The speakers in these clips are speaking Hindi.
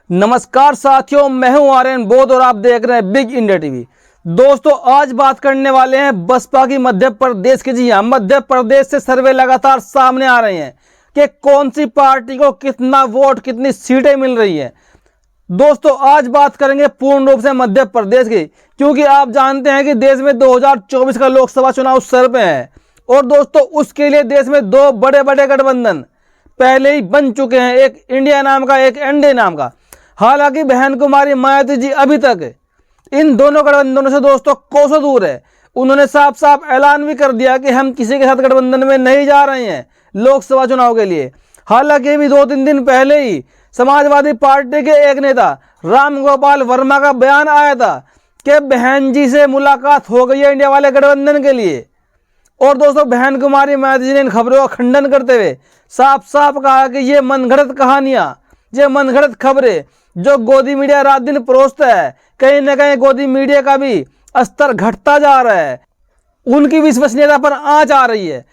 नमस्कार साथियों, मैं हूं आर्यन बोध और आप देख रहे हैं बिग इंडिया टीवी। दोस्तों, आज बात करने वाले हैं बसपा की मध्य प्रदेश की। जी हां, मध्य प्रदेश से सर्वे लगातार सामने आ रहे हैं कि कौन सी पार्टी को कितना वोट, कितनी सीटें मिल रही है। दोस्तों, आज बात करेंगे पूर्ण रूप से मध्य प्रदेश की, क्योंकि आप जानते हैं कि देश में 2024 का लोकसभा चुनाव सर पे है। और दोस्तों, उसके लिए देश में दो बड़े बड़े गठबंधन पहले ही बन चुके हैं, एक इंडिया नाम का, एक एनडीए नाम का। हालांकि बहन कुमारी मायावती जी अभी तक इन दोनों गठबंधनों से दोस्तों कोसों दूर है। उन्होंने साफ साफ ऐलान भी कर दिया कि हम किसी के साथ गठबंधन में नहीं जा रहे हैं लोकसभा चुनाव के लिए। हालांकि अभी 2-3 दिन पहले ही समाजवादी पार्टी के एक नेता राम गोपाल वर्मा का बयान आया था कि बहन जी से मुलाकात हो गई है इंडिया वाले गठबंधन के लिए। और दोस्तों, बहन कुमारी मायावती जी ने इन खबरों का खंडन करते हुए साफ साफ कहा कि ये मनगढ़ंत कहानियां, ये मनगढ़ंत खबरें जो गोदी मीडिया रात दिन परोसता है, कहीं ना कहीं गोदी मीडिया का भी स्तर घटता जा रहा है, उनकी विश्वसनीयता पर आंच आ रही है।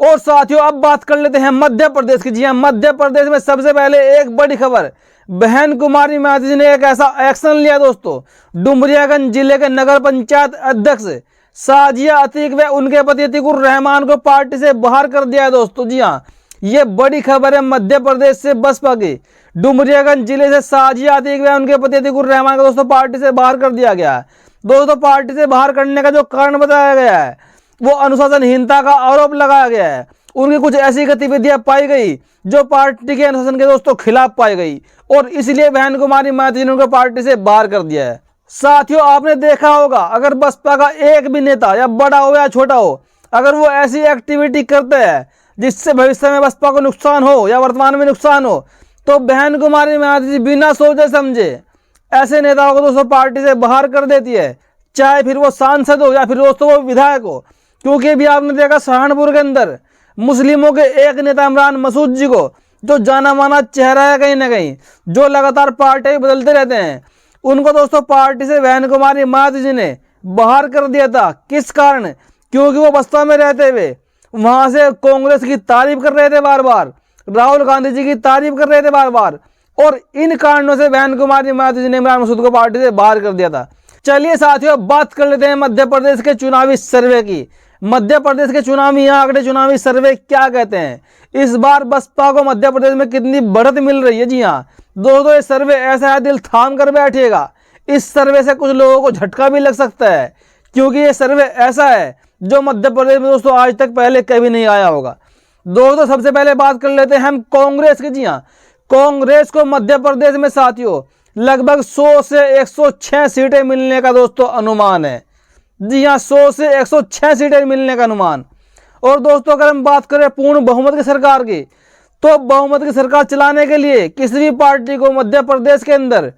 और साथियों, अब बात कर लेते हैं मध्य प्रदेश की। जी हां, मध्य प्रदेश में सबसे पहले एक बड़ी खबर, बहन कुमारी मायावती जी ने एक ऐसा एक्शन लिया दोस्तों। डुमरियागंज जिले के नगर पंचायत अध्यक्ष साजिया अतीक व उनके पति अतीकुर रहमान को पार्टी से बाहर कर दिया है दोस्तों। जी हां, ये बड़ी खबर है मध्य प्रदेश से बसपा की। डुमरियागंज जिले से साजिया अतीक व उनके पति अतीकुर रहमान को दोस्तों पार्टी से बाहर कर दिया गया है। दोस्तों, पार्टी से बाहर करने का जो कारण बताया गया है वो अनुशासनहीनता का आरोप लगाया गया है। उनकी कुछ ऐसी गतिविधियां पाई गई जो पार्टी के अनुशासन के दोस्तों खिलाफ पाई गई, और इसलिए बहन कुमारी मायावती ने उनको पार्टी से बाहर कर दिया है। साथियों, आपने देखा होगा, अगर बसपा का एक भी नेता या बड़ा हो या छोटा हो, अगर वो ऐसी एक्टिविटी करते हैं जिससे भविष्य में बसपा को नुकसान हो या वर्तमान में नुकसान हो, तो बहन कुमारी मायावती जी बिना सोचे समझे ऐसे नेताओं को दोस्तों पार्टी से बाहर कर देती है, चाहे फिर वो सांसद हो या फिर दोस्तों वो विधायक हो। क्योंकि भी आपने देखा सहारनपुर के अंदर मुस्लिमों के एक नेता इमरान मसूद जी को, जो जाना माना चेहरा है कहीं ना कहीं, जो लगातार पार्टी बदलते रहते हैं, उनको दोस्तों पार्टी से बहन कुमारी मायावती जी ने बाहर कर दिया था। किस कारण? क्योंकि वो बसपा में रहते हुए वहां से कांग्रेस की तारीफ कर रहे थे बार बार, राहुल गांधी जी की तारीफ कर रहे थे बार बार, और इन कारणों से बहन कुमारी मायावती जी ने इमरान मसूद को पार्टी से बाहर कर दिया था। चलिए साथियों, बात कर लेते हैं मध्य प्रदेश के चुनावी सर्वे की। मध्य प्रदेश के चुनावी आंकड़े, चुनावी सर्वे क्या कहते हैं? इस बार बसपा को मध्य प्रदेश में कितनी बढ़त मिल रही है? जी हाँ दोस्तों, ये सर्वे ऐसा है, दिल थाम कर बैठिएगा। इस सर्वे से कुछ लोगों को झटका भी लग सकता है, क्योंकि ये सर्वे ऐसा है जो मध्य प्रदेश में दोस्तों आज तक पहले कभी नहीं आया होगा। दोस्तों, सबसे पहले बात कर लेते हैं हम कांग्रेस की। जी हाँ, कांग्रेस को मध्य प्रदेश में साथियों लगभग 100 से 106 सीटें मिलने का दोस्तों अनुमान है। जी हाँ, 100 से 106 सीटें मिलने का अनुमान। और दोस्तों, अगर हम बात करें पूर्ण बहुमत की सरकार की, तो बहुमत की सरकार चलाने के लिए किसी भी पार्टी को मध्य प्रदेश के अंदर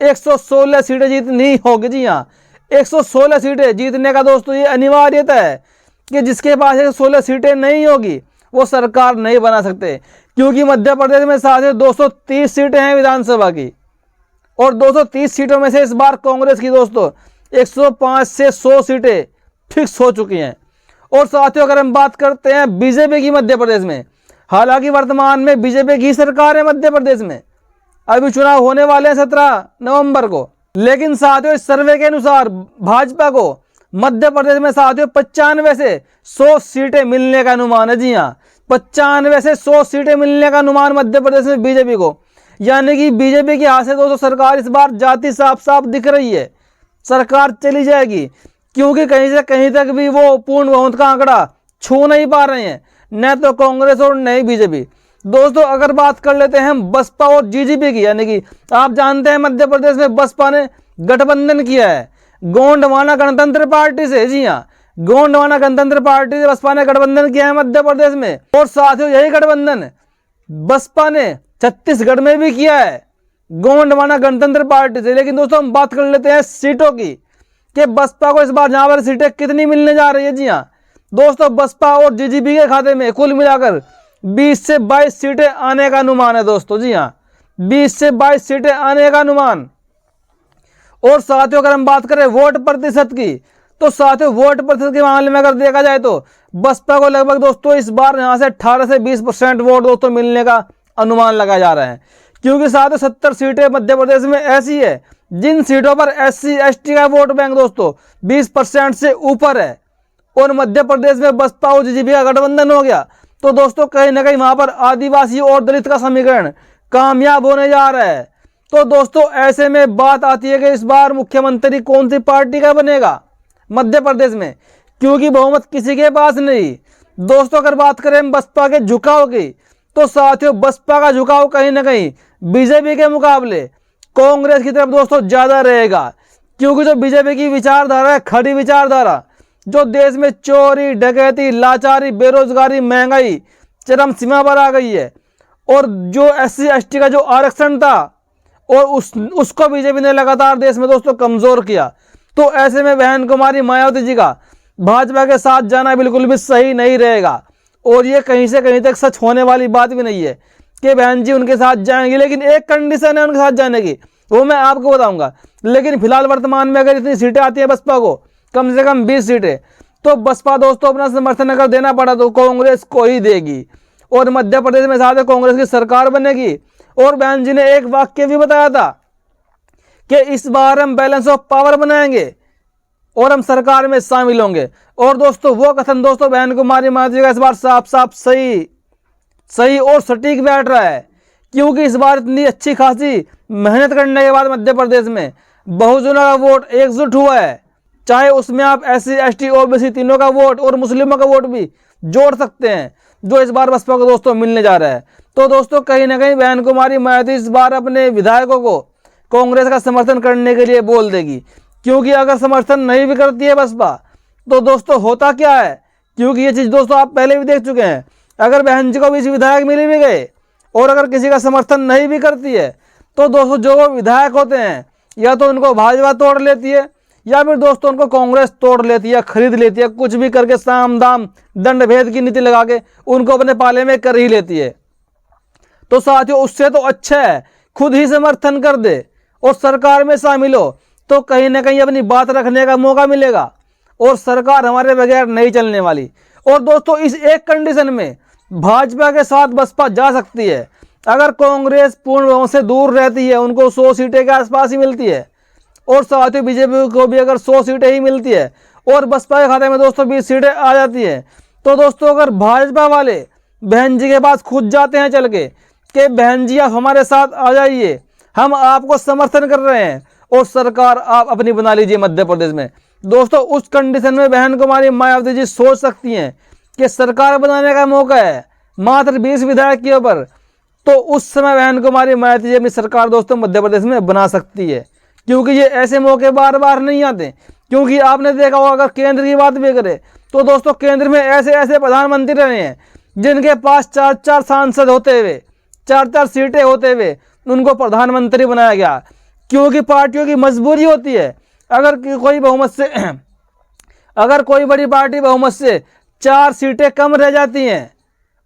116 सीटें जीतनी होगी। जी हाँ, 116 सीटें जीतने का दोस्तों ये अनिवार्यता है कि जिसके पास 116 सीटें नहीं होगी वो सरकार नहीं बना सकते। क्योंकि मध्य प्रदेश में साथियों 230 सीटें हैं विधानसभा की, और 230 सीटों में से इस बार कांग्रेस की दोस्तों 105 से 100 सीटें फिक्स हो चुकी हैं। और साथियों, अगर हम बात करते हैं बीजेपी की मध्य प्रदेश में, हालांकि वर्तमान में बीजेपी की सरकार है मध्य प्रदेश में, अभी चुनाव होने वाले हैं 17 नवंबर को, लेकिन साथियों इस सर्वे के अनुसार भाजपा को मध्य प्रदेश में साथियों 95 से 100 सीटें मिलने का अनुमान है। जी हाँ, 95 से 100 सीटें मिलने का अनुमान मध्य प्रदेश में बीजेपी को, यानी कि बीजेपी के हाथ से दोस्तों सरकार इस बार जाती साफ साफ दिख रही है, सरकार चली जाएगी। क्योंकि कहीं से कहीं तक भी वो पूर्ण बहुमत का आंकड़ा छू नहीं पा रहे हैं, न तो कांग्रेस और न ही बीजेपी। दोस्तों, अगर बात कर लेते हैं हम बसपा और जीजेपी की, यानी कि आप जानते हैं मध्य प्रदेश में बसपा ने गठबंधन किया है गोंडवाना गणतंत्र पार्टी से। जी हाँ, गोंडवाना गणतंत्र पार्टी से बसपा ने गठबंधन किया है मध्य प्रदेश में। और साथियों, यही गठबंधन बसपा ने छत्तीसगढ़ में भी किया है गोंडवाना गणतंत्र पार्टी से। लेकिन दोस्तों, हम बात कर लेते हैं सीटों की कि बसपा को इस बार यहाँ पर सीटें कितनी मिलने जा रही है। जी हाँ दोस्तों, बसपा और जीजेपी के खाते में कुल मिलाकर 20 से 22 सीटें आने का अनुमान है दोस्तों। जी हाँ, 20 से 22 सीटें आने का अनुमान। और साथियों, अगर हम बात करें वोट प्रतिशत की, तो साथियों वोट प्रतिशत के मामले में अगर देखा जाए तो बसपा को लगभग दोस्तों इस बार यहाँ से 18 से 20% वोट दोस्तों मिलने का अनुमान लगाया जा रहा है। क्योंकि 70 सीटें मध्य प्रदेश में ऐसी है जिन सीटों पर SC ST का वोट बैंक दोस्तों 20% से ऊपर है, और मध्य प्रदेश में बसपा और JJP का गठबंधन हो गया, तो दोस्तों कहीं ना कहीं वहां पर आदिवासी और दलित का समीकरण कामयाब होने जा रहा है। तो दोस्तों ऐसे में बात आती है कि इस बार मुख्यमंत्री कौन सी पार्टी का बनेगा मध्य प्रदेश में, क्योंकि बहुमत किसी के पास नहीं। दोस्तों अगर बात करें बसपा के झुकाव की, तो साथियों बसपा का झुकाव कहीं ना कहीं बीजेपी के मुकाबले कांग्रेस की तरफ दोस्तों ज्यादा रहेगा, क्योंकि जो बीजेपी की विचारधारा है, खड़ी विचारधारा, जो देश में चोरी डकैती लाचारी बेरोजगारी महंगाई चरम सीमा पर आ गई है, और जो SC ST का जो आरक्षण था और उसको बीजेपी ने लगातार देश में दोस्तों कमजोर किया। तो ऐसे में बहन कुमारी मायावती जी का भाजपा के साथ जाना बिल्कुल भी सही नहीं रहेगा, और ये कहीं से कहीं तक सच होने वाली बात भी नहीं है कि बहन जी उनके साथ जाएंगे। लेकिन एक कंडीशन है उनके साथ जाने की, वो मैं आपको बताऊंगा। लेकिन फिलहाल वर्तमान में अगर इतनी सीटें आती हैं बसपा को, कम से कम 20 सीटें, तो बसपा दोस्तों अपना समर्थन अगर देना पड़ा तो कांग्रेस को ही देगी, और मध्य प्रदेश में साथ कांग्रेस की सरकार बनेगी। और बहन जी ने एक वाक्य भी बताया था कि इस बार हम बैलेंस ऑफ पावर बनाएंगे और हम सरकार में शामिल होंगे। और दोस्तों वो कथन दोस्तों बहन कुमारी मायावती का इस बार साफ साफ सही और सटीक बैठ रहा है, क्योंकि इस बार इतनी अच्छी खासी मेहनत करने के बाद मध्य प्रदेश में बहुजनों का वोट एकजुट हुआ है। चाहे उसमें आप SC ST OBC तीनों का वोट और मुस्लिमों का वोट भी जोड़ सकते हैं, जो इस बार बसपा को दोस्तों मिलने जा रहा है। तो दोस्तों कहीं ना कहीं बहन कुमारी मायावती इस बार अपने विधायकों को कांग्रेस का समर्थन करने के लिए बोल देगी, क्योंकि अगर समर्थन नहीं भी करती है बसपा, तो दोस्तों होता क्या है, क्योंकि ये चीज दोस्तों आप पहले भी देख चुके हैं, अगर बहन जी को 20 विधायक मिल भी गए और अगर किसी का समर्थन नहीं भी करती है, तो दोस्तों जो वो विधायक होते हैं या तो उनको भाजपा तोड़ लेती है, या फिर दोस्तों उनको कांग्रेस तोड़ लेती है, खरीद लेती है, कुछ भी करके साम दाम दंड भेद की नीति लगा के उनको अपने पाले में कर ही लेती है। तो साथियों उससे तो अच्छा है खुद ही समर्थन कर दे और सरकार में शामिल हो, तो कहीं ना कहीं अपनी बात रखने का मौका मिलेगा, और सरकार हमारे बगैर नहीं चलने वाली। और दोस्तों इस एक कंडीशन में भाजपा के साथ बसपा जा सकती है, अगर कांग्रेस पूर्ण बहुमत से दूर रहती है, उनको 100 सीटें के आसपास ही मिलती है, और साथ ही बीजेपी को भी अगर 100 सीटें ही मिलती है और बसपा के खाते में दोस्तों 20 सीटें आ जाती है, तो दोस्तों अगर भाजपा वाले बहन जी के पास खुद जाते हैं चल के कि बहन जी आप हमारे साथ आ जाइए, हम आपको समर्थन कर रहे हैं और सरकार आप अपनी बना लीजिए मध्य प्रदेश में, दोस्तों उस कंडीशन में बहन कुमारी मायावती जी सोच सकती हैं कि सरकार बनाने का मौका है मात्र 20 विधायक के ऊपर, तो उस समय बहन कुमारी मायावती जी अपनी सरकार दोस्तों मध्य प्रदेश में बना सकती है, क्योंकि ये ऐसे मौके बार बार नहीं आते। क्योंकि आपने देखा होगा अगर केंद्र की बात भी करें तो दोस्तों केंद्र में ऐसे ऐसे प्रधानमंत्री रहे हैं जिनके पास 4-4 सांसद होते हुए 4-4 सीटें होते हुए उनको प्रधानमंत्री बनाया गया, क्योंकि पार्टियों की मजबूरी होती है। अगर कोई बहुमत से अगर कोई बड़ी पार्टी बहुमत से 4 सीटें कम रह जाती हैं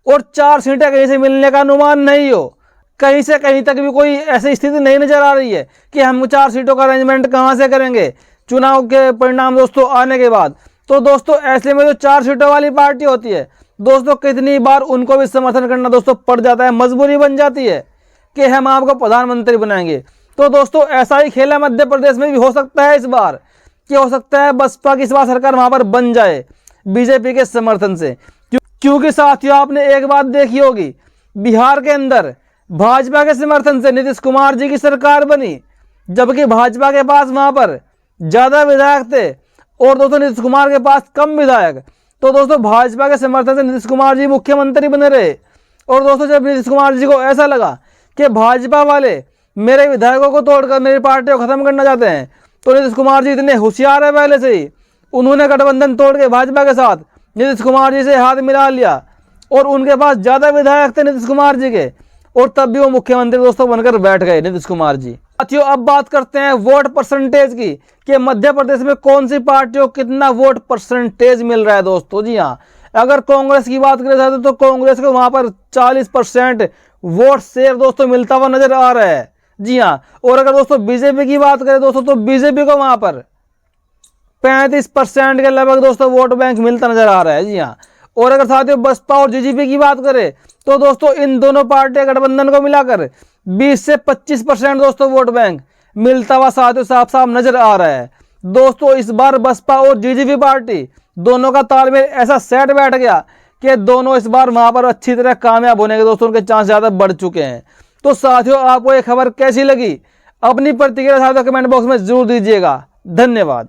और 4 सीटें कहीं से मिलने का अनुमान नहीं हो, कहीं से कहीं तक भी कोई ऐसी स्थिति नहीं नजर आ रही है कि हम 4 सीटों का अरेंजमेंट कहां से करेंगे चुनाव के परिणाम दोस्तों आने के बाद, तो दोस्तों ऐसे में जो 4 सीटों वाली पार्टी होती है दोस्तों कितनी बार उनको भी समर्थन करना दोस्तों पड़ जाता है, मजबूरी बन जाती है कि हम आपको प्रधानमंत्री बनाएंगे। तो दोस्तों ऐसा ही खेला मध्य प्रदेश में भी हो सकता है इस बार, कि हो सकता है बसपा की इस बार सरकार वहां पर बन जाए बीजेपी के समर्थन से, क्योंकि साथियों आपने एक बात देखी होगी, बिहार के अंदर भाजपा के समर्थन से नीतीश कुमार जी की सरकार बनी, जबकि भाजपा के पास वहां पर ज्यादा विधायक थे और दोस्तों नीतीश कुमार के पास कम विधायक, तो दोस्तों भाजपा के समर्थन से नीतीश कुमार जी मुख्यमंत्री बने रहे। और दोस्तों जब नीतीश कुमार जी को ऐसा लगा कि भाजपा वाले मेरे विधायकों को तोड़कर मेरी पार्टी को खत्म करना चाहते हैं, तो नीतीश कुमार जी इतने होशियार है पहले से ही, उन्होंने गठबंधन तोड़ के भाजपा के साथ नीतीश कुमार जी से हाथ मिला लिया और उनके पास ज्यादा विधायक थे नीतीश कुमार जी के, और तब भी वो मुख्यमंत्री दोस्तों बनकर बैठ गए नीतीश कुमार जी। साथियों अब बात करते हैं वोट परसेंटेज की, कि मध्य प्रदेश में कौन सी पार्टियों को कितना वोट परसेंटेज मिल रहा है दोस्तों। जी हाँ, अगर कांग्रेस की बात करें तो कांग्रेस को वहां पर 40% वोट शेयर दोस्तों मिलता हुआ नजर आ रहा है। जी हाँ, और अगर दोस्तों बीजेपी की बात करें दोस्तों तो बीजेपी को वहां पर 35% के लगभग दोस्तों वोट बैंक मिलता नजर आ रहा है। जी हाँ, और अगर साथियों बसपा और जेजेपी की बात करें तो दोस्तों इन दोनों पार्टी गठबंधन को मिलाकर 20 से 25% दोस्तों वोट बैंक मिलता हुआ साथियों साफ साफ नजर आ रहा है। दोस्तों इस बार बसपा और जीजेपी पार्टी दोनों का तालमेल ऐसा सेट बैठ गया कि दोनों इस बार वहां पर अच्छी तरह कामयाब होने के दोस्तों उनके चांस ज्यादा बढ़ चुके हैं। तो साथियों आपको ये खबर कैसी लगी, अपनी प्रतिक्रिया साथियों कमेंट बॉक्स में जरूर दीजिएगा। धन्यवाद।